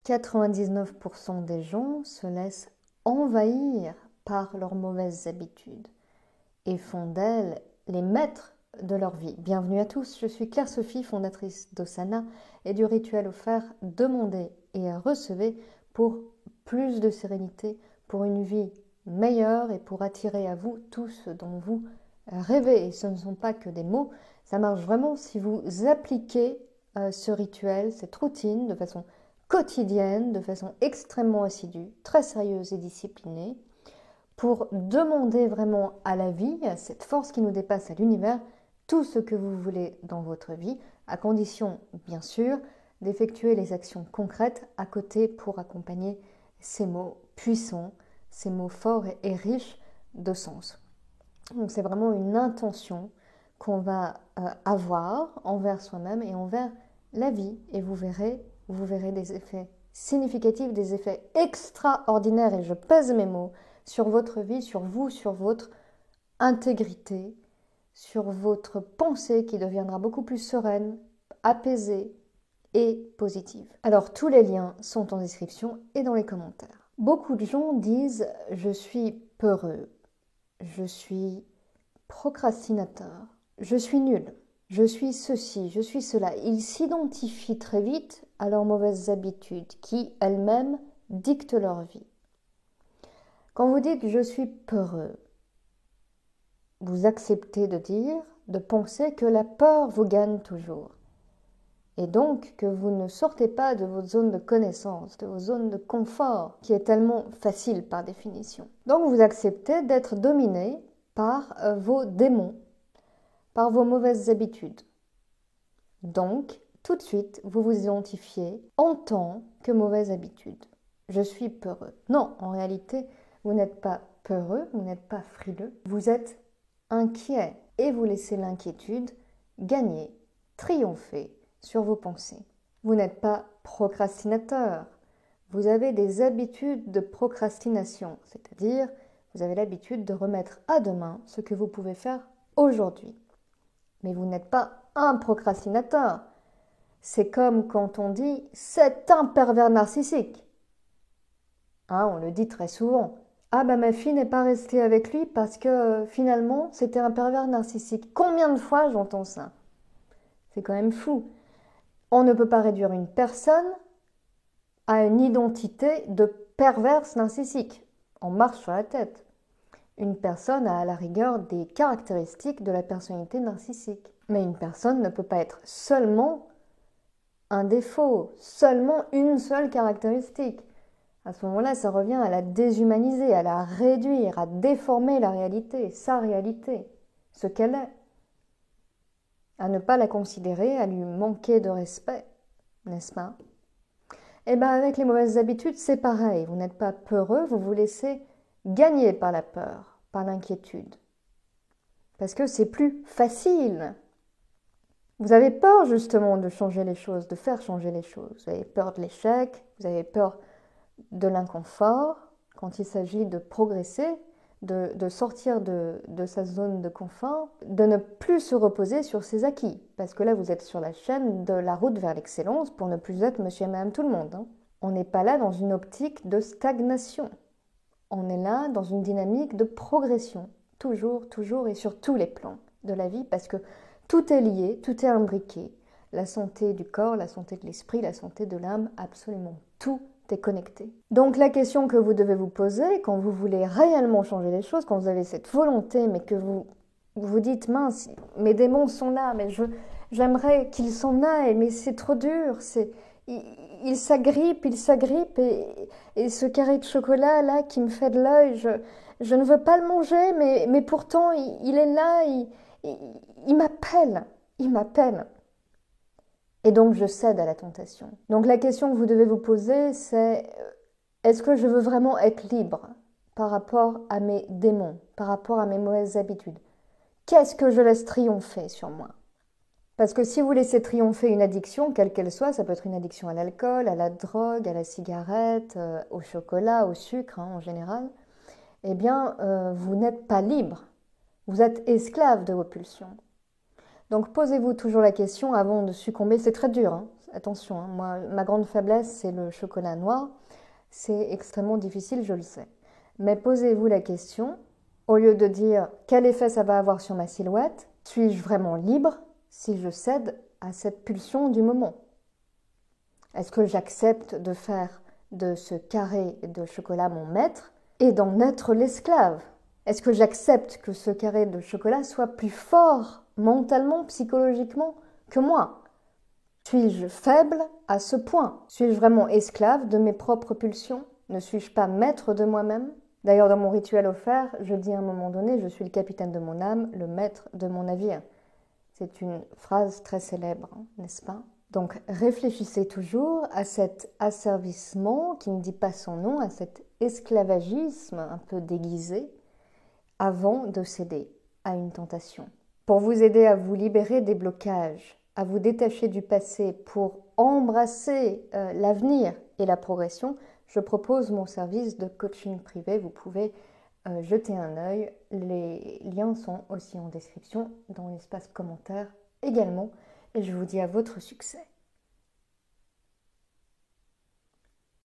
99% des gens se laissent envahir par leurs mauvaises habitudes et font d'elles les maîtres de leur vie. Bienvenue à tous, je suis Claire Sophie, fondatrice d'Osana et du rituel offert Demandez et recevez pour plus de sérénité, pour une vie meilleure et pour attirer à vous tout ce dont vous rêvez. Et ce ne sont pas que des mots, ça marche vraiment si vous appliquez ce rituel, cette routine de façon quotidienne, de façon extrêmement assidue, très sérieuse et disciplinée, pour demander vraiment à la vie, à cette force qui nous dépasse, à l'univers, tout ce que vous voulez dans votre vie, à condition, bien sûr, d'effectuer les actions concrètes à côté pour accompagner ces mots puissants, ces mots forts et riches de sens. Donc c'est vraiment une intention qu'on va avoir envers soi-même et envers la vie, et vous verrez des effets significatifs, des effets extraordinaires, et je pèse mes mots, sur votre vie, sur vous, sur votre intégrité, sur votre pensée qui deviendra beaucoup plus sereine, apaisée et positive. Alors tous les liens sont en description et dans les commentaires. Beaucoup de gens disent « je suis peureux, je suis procrastinateur, je suis nul, je suis ceci, je suis cela ». Ils s'identifient très vite à leurs mauvaises habitudes qui, elles-mêmes, dictent leur vie. Quand vous dites « je suis peureux », vous acceptez de dire, de penser que la peur vous gagne toujours. Et donc que vous ne sortez pas de votre zone de connaissance, de vos zones de confort, qui est tellement facile par définition. Donc vous acceptez d'être dominé par vos démons, par vos mauvaises habitudes. Donc, tout de suite, vous vous identifiez en tant que mauvaise habitude. Je suis peureux. Non, en réalité, vous n'êtes pas peureux, vous n'êtes pas frileux, vous êtes inquiet et vous laissez l'inquiétude gagner, triompher sur vos pensées. Vous n'êtes pas procrastinateur, vous avez des habitudes de procrastination, c'est-à-dire vous avez l'habitude de remettre à demain ce que vous pouvez faire aujourd'hui. Mais vous n'êtes pas un procrastinateur. C'est comme quand on dit « c'est un pervers narcissique ». On le dit très souvent. Ah ben ma fille n'est pas restée avec lui parce que finalement c'était un pervers narcissique. Combien de fois j'entends ça? C'est quand même fou. On ne peut pas réduire une personne à une identité de perverse narcissique. On marche sur la tête. Une personne a à la rigueur des caractéristiques de la personnalité narcissique. Mais une personne ne peut pas être seulement un défaut, seulement une seule caractéristique. À ce moment-là, ça revient à la déshumaniser, à la réduire, à déformer la réalité, sa réalité, ce qu'elle est. À ne pas la considérer, à lui manquer de respect, n'est-ce pas? Eh bien, avec les mauvaises habitudes, c'est pareil. Vous n'êtes pas peureux, vous vous laissez gagner par la peur, par l'inquiétude. Parce que c'est plus facile. Vous avez peur justement de changer les choses, de faire changer les choses. Vous avez peur de l'échec, vous avez peur de l'inconfort, quand il s'agit de progresser, de sortir de sa zone de confort, de ne plus se reposer sur ses acquis. Parce que là, vous êtes sur la chaîne de la route vers l'excellence pour ne plus être monsieur et madame tout le monde. On n'est pas là dans une optique de stagnation. On est là dans une dynamique de progression. Toujours, toujours et sur tous les plans de la vie, parce que tout est lié, tout est imbriqué. La santé du corps, la santé de l'esprit, la santé de l'âme, absolument tout est connecté. Donc la question que vous devez vous poser quand vous voulez réellement changer les choses, quand vous avez cette volonté, mais que vous vous dites « mince, mes démons sont là, mais j'aimerais qu'ils s'en aillent, mais c'est trop dur, ils s'agrippent, et ce carré de chocolat là qui me fait de l'œil, je ne veux pas le manger, mais pourtant il est là, il m'appelle, il m'appelle. » Et donc, je cède à la tentation. Donc, la question que vous devez vous poser, c'est est-ce que je veux vraiment être libre par rapport à mes démons, par rapport à mes mauvaises habitudes? Qu'est-ce que je laisse triompher sur moi? Parce que si vous laissez triompher une addiction, quelle qu'elle soit, ça peut être une addiction à l'alcool, à la drogue, à la cigarette, au chocolat, au sucre en général, eh bien, vous n'êtes pas libre. Vous êtes esclave de vos pulsions. Donc posez-vous toujours la question avant de succomber, c'est très dur, Attention, hein, moi, ma grande faiblesse, c'est le chocolat noir. C'est extrêmement difficile, je le sais. Mais posez-vous la question, au lieu de dire quel effet ça va avoir sur ma silhouette, suis-je vraiment libre si je cède à cette pulsion du moment? Est-ce que j'accepte de faire de ce carré de chocolat mon maître et d'en être l'esclave? Est-ce que j'accepte que ce carré de chocolat soit plus fort mentalement, psychologiquement que moi? Suis-je faible à ce point? Suis-je vraiment esclave de mes propres pulsions? Ne suis-je pas maître de moi-même? D'ailleurs, dans mon rituel offert, je dis à un moment donné, je suis le capitaine de mon âme, le maître de mon navire. C'est une phrase très célèbre, hein, n'est-ce pas? Donc réfléchissez toujours à cet asservissement qui ne dit pas son nom, à cet esclavagisme un peu déguisé, avant de céder à une tentation. Pour vous aider à vous libérer des blocages, à vous détacher du passé pour embrasser l'avenir et la progression, je propose mon service de coaching privé. Vous pouvez jeter un œil. Les liens sont aussi en description, dans l'espace commentaire également. Et je vous dis à votre succès.